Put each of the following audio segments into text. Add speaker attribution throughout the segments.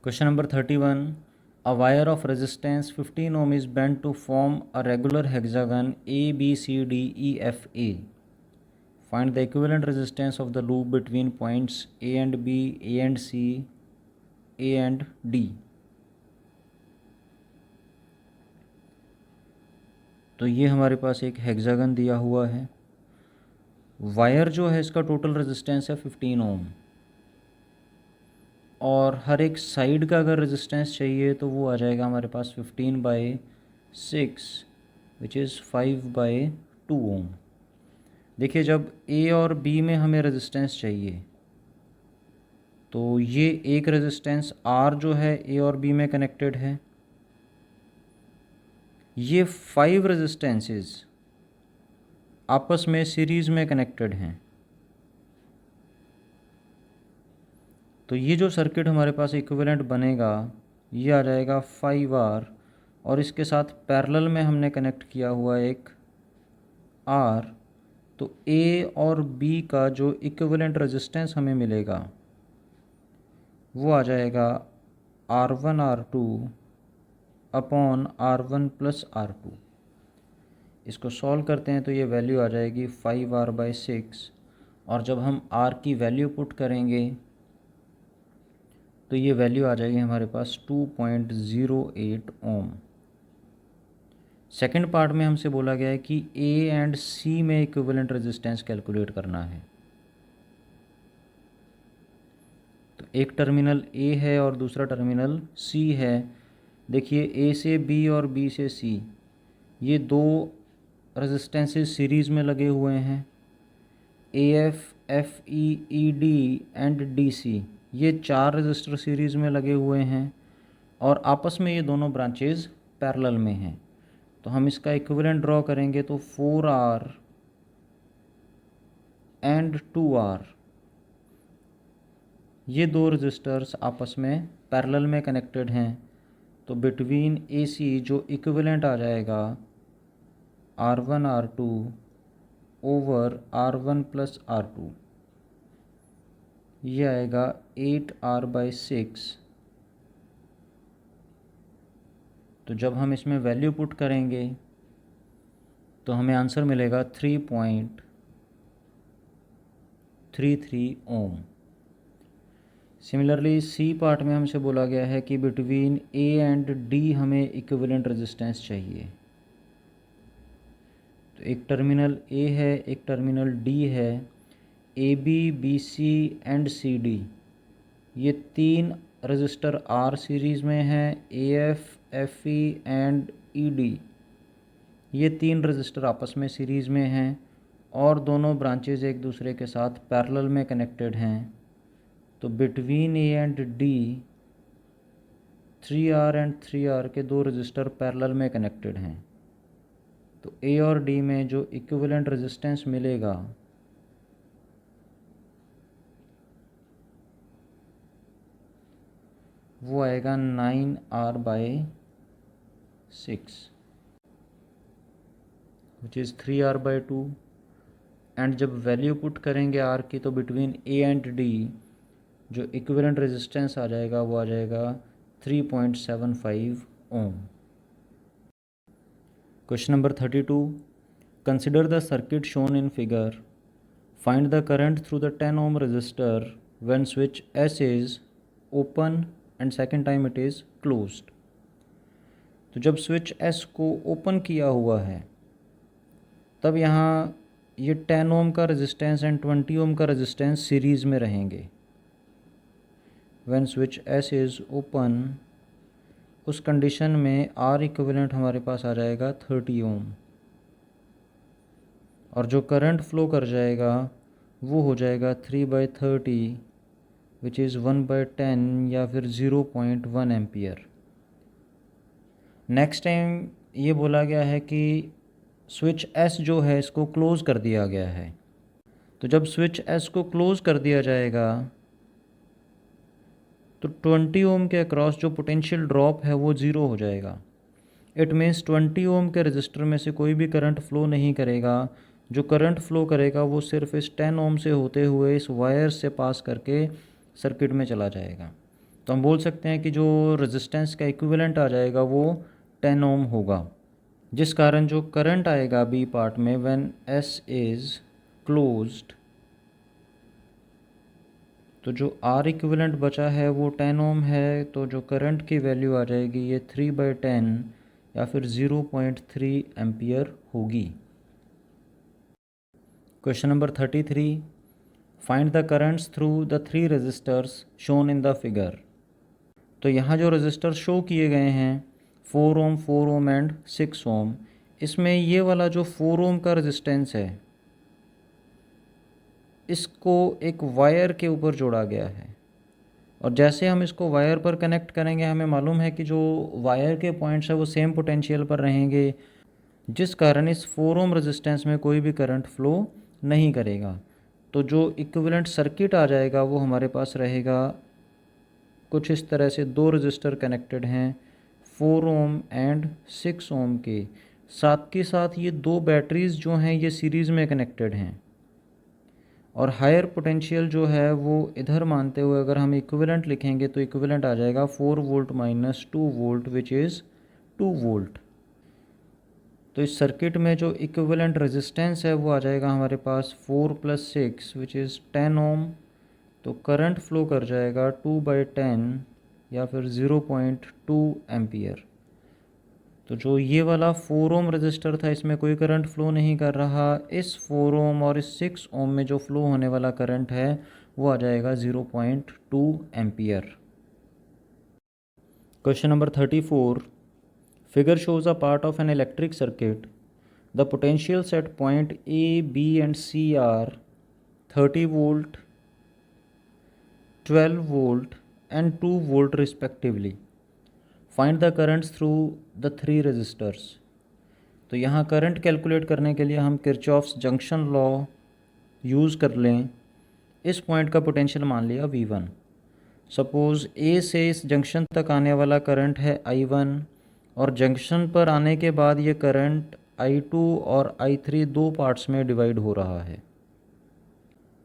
Speaker 1: Question number 31. A wire of resistance 15 ohm is bent to form a regular hexagon A, B, C, D, E, F, A. Find the equivalent resistance of the loop between points A and B, A and C, A and D. तो ये हमारे पास एक hexagon दिया हुआ है। Wire जो है इसका टोटल रेजिस्टेंस है 15 ओम, और हर एक साइड का अगर रेजिस्टेंस चाहिए तो वो आ जाएगा हमारे पास 15/6 विच इज़ 5/2 ओम। देखिए, जब ए और बी में हमें रेजिस्टेंस चाहिए तो ये एक रेजिस्टेंस आर जो है ए और बी में कनेक्टेड है। ये 5 रेजिस्टेंसेस आपस में सीरीज़ में कनेक्टेड हैं। तो ये जो सर्किट हमारे पास इक्विवेलेंट बनेगा ये आ जाएगा 5R, और इसके साथ पैरेलल में हमने कनेक्ट किया हुआ एक R। तो A और B का जो इक्विवेलेंट रेजिस्टेंस हमें मिलेगा वो आ जाएगा R1 R2 upon R1 plus R2। इसको सॉल्व करते हैं तो ये वैल्यू आ जाएगी 5R/6, और जब हम R की वैल्यू पुट करेंगे तो ये वैल्यू आ जाएगी हमारे पास 2.08 ओम। सेकंड पार्ट में हमसे बोला गया है कि A एंड C में इक्विवेलेंट रेजिस्टेंस कैलकुलेट करना है। तो एक टर्मिनल A है और दूसरा टर्मिनल C है। देखिए, A से B और B से C ये दो रेजिस्टेंसेस सीरीज़ में लगे हुए हैं। AF, FE, ED and DC ये 4 रजिस्टर सीरीज़ में लगे हुए हैं, और आपस में ये दोनों ब्रांचेज पैरेलल में हैं। तो हम इसका इक्विवेलेंट ड्रॉ करेंगे तो 4R एंड 2R ये दो रजिस्टर्स आपस में पैरेलल में कनेक्टेड हैं। तो बिटवीन AC जो इक्विवेलेंट आ जाएगा R1 R2 over R1 plus R2, ये आएगा 8R/6। तो जब हम इसमें वैल्यू पुट करेंगे तो हमें आंसर मिलेगा 3.33 ओम। सिमिलरली सी पार्ट में हमसे बोला गया है कि बिटवीन ए एंड डी हमें इक्विवेलेंट रेजिस्टेंस चाहिए। तो एक टर्मिनल ए है, एक टर्मिनल डी है। A B, B C and C D ये 3 रजिस्टर आर सीरीज़ में हैं। A F, F E and E D ये 3 रजिस्टर आपस में सीरीज़ में हैं, और दोनों ब्रांचेज एक दूसरे के साथ पैरेलल में कनेक्टेड हैं। तो between A and D 3R and 3R के दो रजिस्टर पैरेलल में कनेक्टेड हैं। तो ए और डी में जो इक्विवेलेंट रेजिस्टेंस मिलेगा वो आएगा 9R/6 which is 3R/2। And जब वैल्यू पुट करेंगे R की तो बिटवीन ए एंड डी जो इक्विवेलेंट रेजिस्टेंस आ जाएगा वो आ जाएगा 3.75 ohm. Question number 32. Consider the circuit shown in figure. Find the current through the 10 ohm resistor when switch S is open and second time it is closed. तो जब switch S को open किया हुआ है तब यहाँ ये 10 ओम का रेजिस्टेंस एंड 20 ओम का रेजिस्टेंस सीरीज़ में रहेंगे। When switch S is open उस कंडीशन में R इक्विवेलेंट हमारे पास आ जाएगा 30 ओम, और जो करंट फ्लो कर जाएगा वो हो जाएगा 3/30 विच इज़ 1/10 या फिर 0.1 एम्पियर। नेक्स्ट टाइम ये बोला गया है कि स्विच S जो है इसको क्लोज़ कर दिया गया है। तो जब स्विच S को क्लोज़ कर दिया जाएगा तो 20 ओम के अक्रॉस जो पोटेंशियल ड्रॉप है वो ज़ीरो हो जाएगा। इट मीन्स 20 ओम के रजिस्टर में से कोई भी करंट फ्लो नहीं करेगा। जो करंट फ्लो करेगा वो सिर्फ इस 10 ओम से होते हुए इस वायर से पास करके सर्किट में चला जाएगा। तो हम बोल सकते हैं कि जो रेजिस्टेंस का इक्विवेलेंट आ जाएगा वो 10 ओम होगा, जिस कारण जो करंट आएगा बी पार्ट में व्हेन एस इज़ क्लोज्ड, तो जो आर इक्विवेलेंट बचा है वो 10 ओम है, तो जो करंट की वैल्यू आ जाएगी ये 3/10 या फिर 0.3 एम्पियर होगी। Question number 33, find the currents through the 3 resistors shown in the figure. तो यहाँ जो रेजिस्टर शो किए गए हैं 4 ओम, 4 ओम एंड 6 ओम, इसमें ये वाला जो 4 ओम का रेजिस्टेंस है इसको एक वायर के ऊपर जोड़ा गया है, और जैसे हम इसको वायर पर कनेक्ट करेंगे हमें मालूम है कि जो वायर के पॉइंट्स है वो सेम पोटेंशियल पर रहेंगे, जिस कारण इस 4 ओम रेजिस्टेंस में कोई भी करंट फ्लो नहीं करेगा। तो जो इक्विवेलेंट सर्किट आ जाएगा वो हमारे पास रहेगा कुछ इस तरह से। 2 रजिस्टर कनेक्टेड हैं 4 ओम एंड 6 ओम के, साथ के साथ ये 2 बैटरीज़ जो हैं ये सीरीज़ में कनेक्टेड हैं, और हायर पोटेंशियल जो है वो इधर मानते हुए अगर हम इक्विवेलेंट लिखेंगे तो इक्विवेलेंट आ जाएगा 4 volt minus 2 volt which is 2 volt. तो इस सर्किट में जो इक्विवेलेंट रेजिस्टेंस है वो आ जाएगा हमारे पास 4 + 6 विच इज़ 10 ओम। तो करंट फ्लो कर जाएगा 2/10 या फिर 0.2 एम्पियर। तो जो ये वाला 4 ओम रजिस्टर था इसमें कोई करंट फ्लो नहीं कर रहा, इस 4 ओम और इस 6 ओम में जो फ्लो होने वाला करंट है वो आ जाएगा 0.2 ampere. Question number 34, figure shows a part of an electric circuit. The potentials at point A B and C are 30 volt, 12 volt and 2 volt respectively. Find the currents through the 3 resistors. तो यहाँ current calculate करने के लिए हम Kirchhoff's junction law use कर लें। इस point का पोटेंशियल मान लिया V1। सपोज़ ए से इस जंक्शन तक आने वाला करंट है I1, और जंक्शन पर आने के बाद ये करंट I2 और I3 दो पार्ट्स में डिवाइड हो रहा है।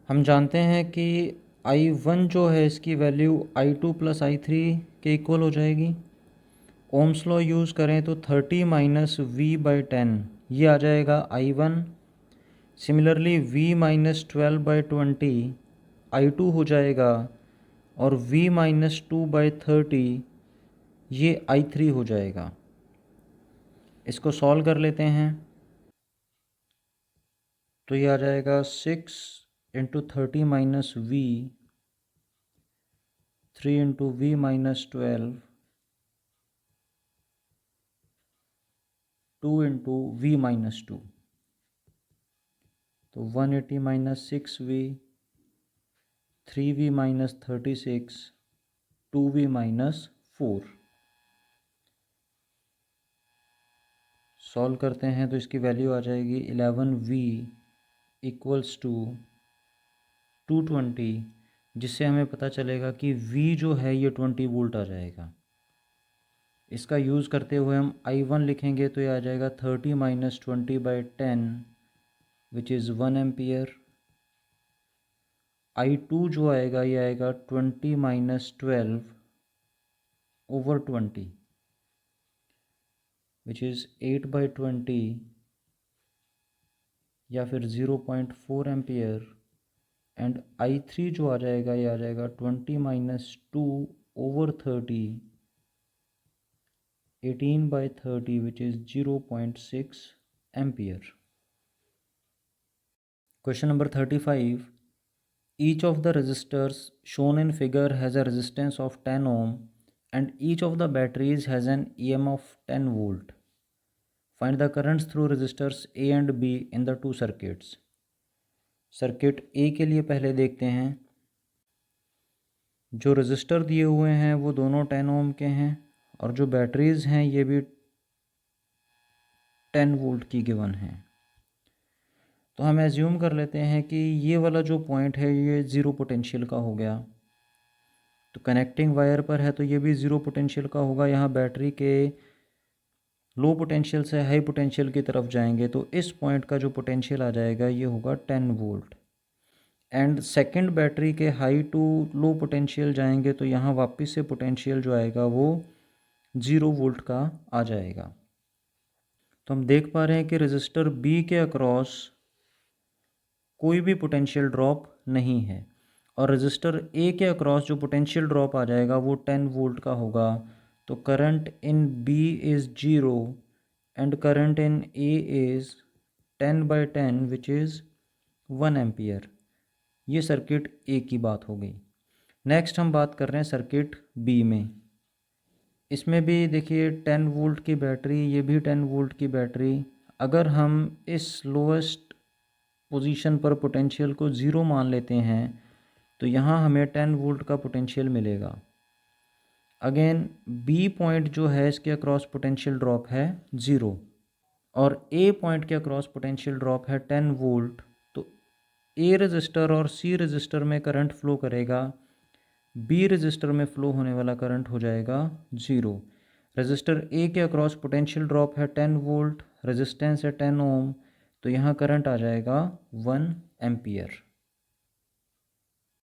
Speaker 1: हम जानते हैं कि I1 जो है इसकी वैल्यू I2 + I3 के इक्वल हो जाएगी। ओम्स लॉ यूज़ करें तो 30 - V/10 ये आ जाएगा I1। सिमिलरली V - 12/20 I2 हो जाएगा, और V - 2/30 ये I3 हो जाएगा। इसको सॉल्व कर लेते हैं तो ये आ जाएगा 6 × 30 - V, 3 × V - 12, 2 × V - 2, तो 180 - 6V, 3V - 36, 2V - 4। सॉल्व करते हैं तो इसकी वैल्यू आ जाएगी 11V = 220, जिससे हमें पता चलेगा कि V जो है ये 20 वोल्ट आ जाएगा। इसका यूज़ करते हुए हम I1 लिखेंगे तो ये आ जाएगा 30 - 20/10 विच इज़ 1 एम्पियर। I2 जो आएगा ये आएगा 20 - 12/20 विच इज़ 8/20 या फिर 0.4 एम्पियर। एंड I3 जो आ जाएगा ये आ जाएगा 20 - 2/30, 18/30 which is 0.6 ampere. Question number 35, each of the resistors shown in figure has a resistance of 10 ohm and each of the batteries has an EMF of 10 volt. Find the currents through resistors A and B in the two circuits. Circuit A के लिए पहले देखते हैं। जो register दिए हुए हैं वो दोनों 10 ओम के हैं, और जो बैटरीज़ हैं ये भी 10 वोल्ट की गिवन हैं। तो हम एज्यूम कर लेते हैं कि ये वाला जो पॉइंट है ये ज़ीरो पोटेंशियल का हो गया। तो कनेक्टिंग वायर पर है तो ये भी ज़ीरो पोटेंशियल का होगा। यहाँ बैटरी के लो पोटेंशियल से हाई पोटेंशियल की तरफ जाएंगे तो इस पॉइंट का जो पोटेंशियल आ जाएगा ये होगा 10 वोल्ट। एंड सेकंड बैटरी के हाई टू लो पोटेंशियल जाएंगे तो यहाँ वापस से पोटेंशियल जो आएगा वो 0 वोल्ट का आ जाएगा। तो हम देख पा रहे हैं कि रजिस्टर बी के अक्रॉस कोई भी पोटेंशियल ड्रॉप नहीं है और रजिस्टर ए के अक्रॉस जो पोटेंशियल ड्रॉप आ जाएगा वो 10 वोल्ट का होगा। तो current in B is 0 and current in A is 10/10 which is 1 ampere. ये सर्किट ए की बात हो गई। नेक्स्ट हम बात कर रहे हैं सर्किट बी में। इसमें भी देखिए 10 वोल्ट की बैटरी, ये भी 10 वोल्ट की बैटरी। अगर हम इस लोएस्ट पोजीशन पर पोटेंशियल को 0 मान लेते हैं तो यहाँ हमें 10 वोल्ट का पोटेंशियल मिलेगा। अगेन बी पॉइंट जो है इसके अक्रॉस पोटेंशियल ड्रॉप है 0 और ए पॉइंट के अक्रॉस पोटेंशियल ड्रॉप है 10 वोल्ट। तो ए रजिस्टर और सी रजिस्टर में करंट फ्लो करेगा, बी रजिस्टर में फ्लो होने वाला करंट हो जाएगा 0। रजिस्टर ए के अक्रॉस पोटेंशियल ड्रॉप है 10 वोल्ट, रेजिस्टेंस है 10 ओम, तो यहाँ करंट आ जाएगा 1 एम्पियर।